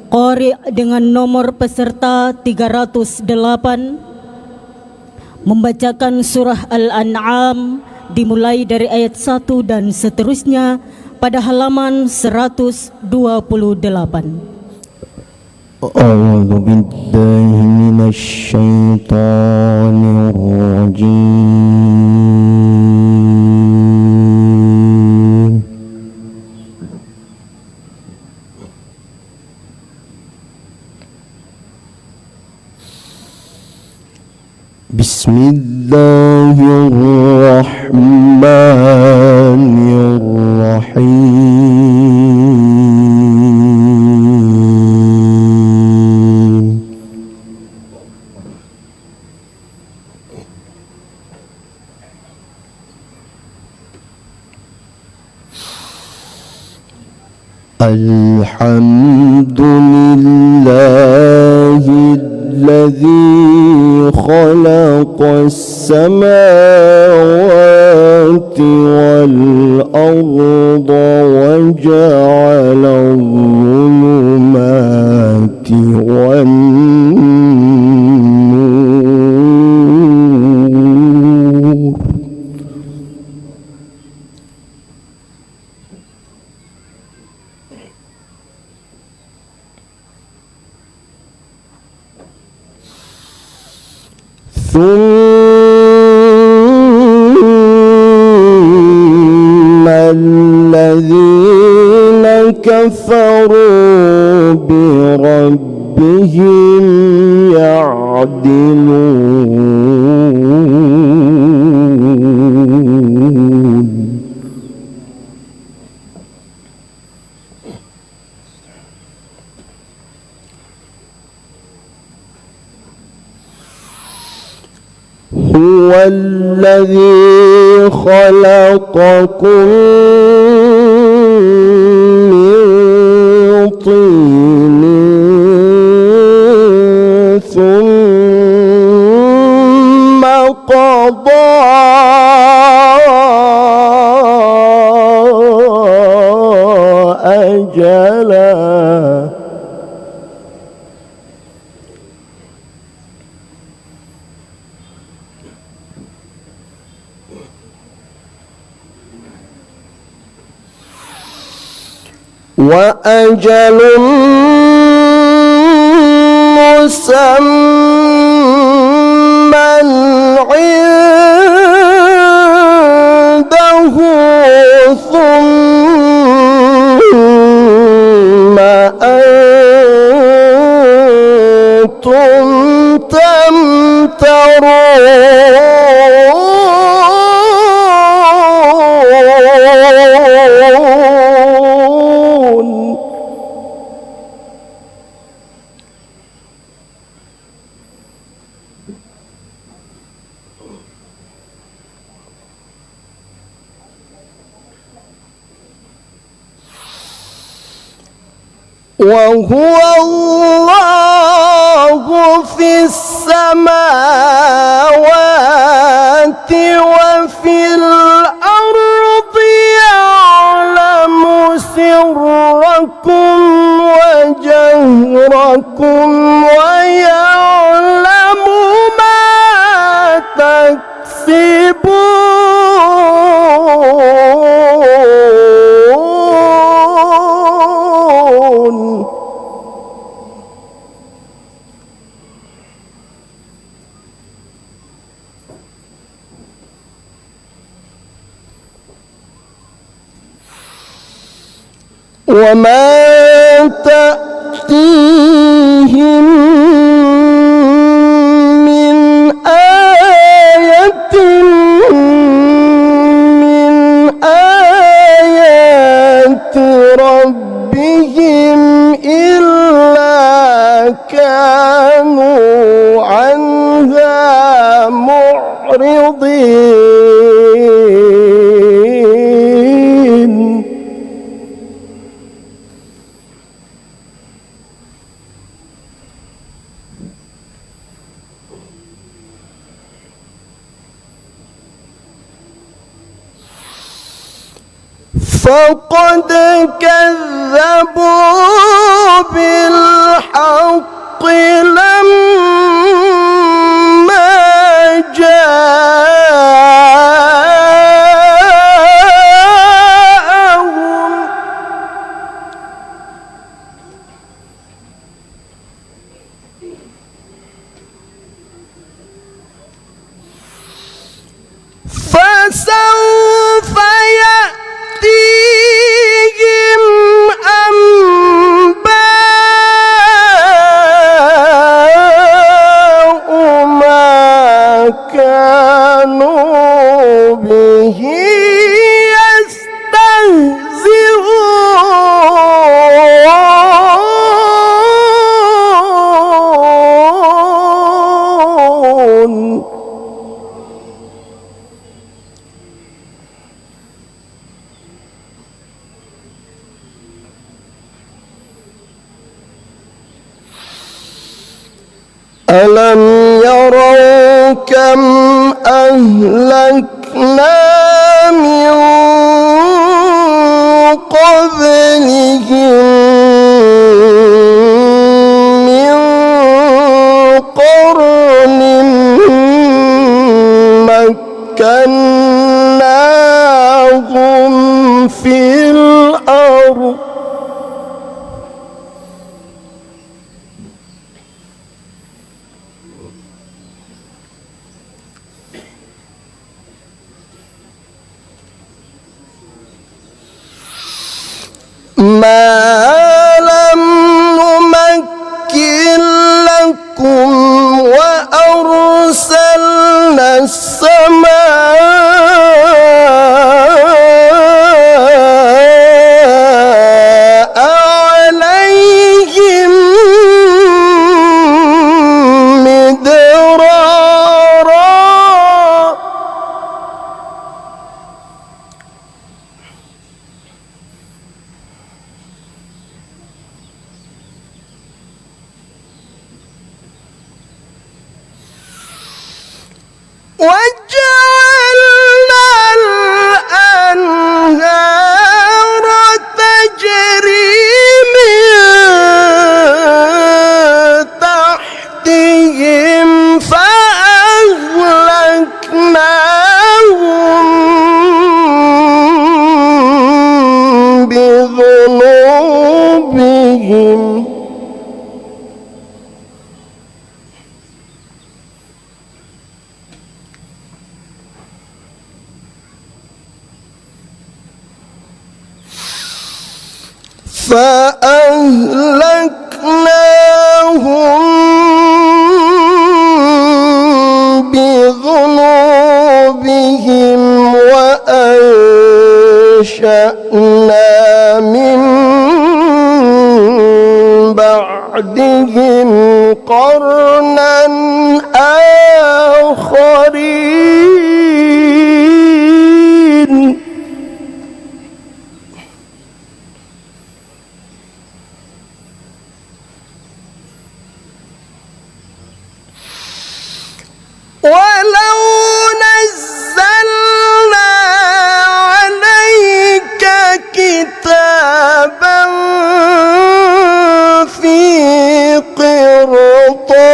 Qari dengan nomor peserta 308 membacakan surah Al-An'am dimulai dari ayat 1 dan seterusnya pada halaman 128. A'udzu billahi minasy syaithanir rajim. Bismillahirrahmanirrahim. Alhamdulillahilladzi khalaqas samawati wal arda wa ja'ala adh-dhulumati wan nur. ثم الذين كفروا بربهم يعدلون. هو الذي خلقكم من طين ثم قضى أجلا. وأجل مسمى عنده ثم أنتم تمترون. وهو الله في السماوات وفي الأرض يعلم سركم وجهركم ويعلم ما تكسبون. وما تأتيهم من آية من آيات ربهم إلا كانوا عنها معرضين. فقد كذبوا بالله ألم يروا كم أهلكنا من قبلهم من قرن مكناهم في الأرض ما لم نمكن لكم وأرسلنا السماء عليهم مدرارا وجعلنا الأنهار تجري من تحتهم فأهلكناهم بذنوبهم وأنشأنا من بعدهم قرنا آخرين ولو نزلنا عليك كتابا في قرطاس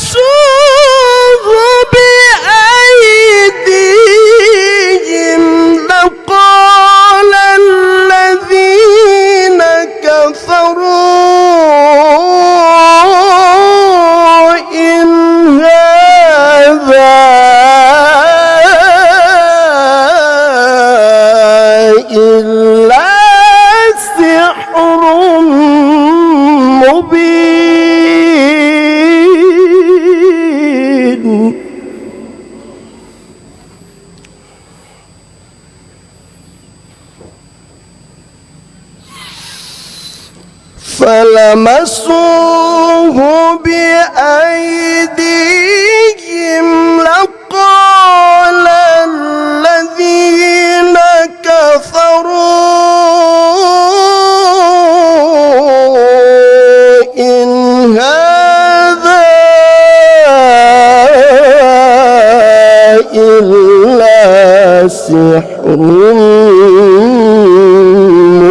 فلمسوه بأيديهم لقال الذين كفروا إن هذا إلا سحر مبين فلمسوه بأيديهم لقال الذين كفروا إن هذا إلا سحر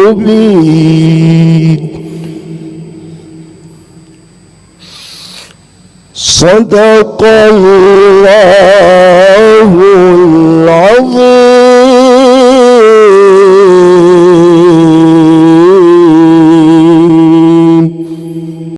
مبين صدق الله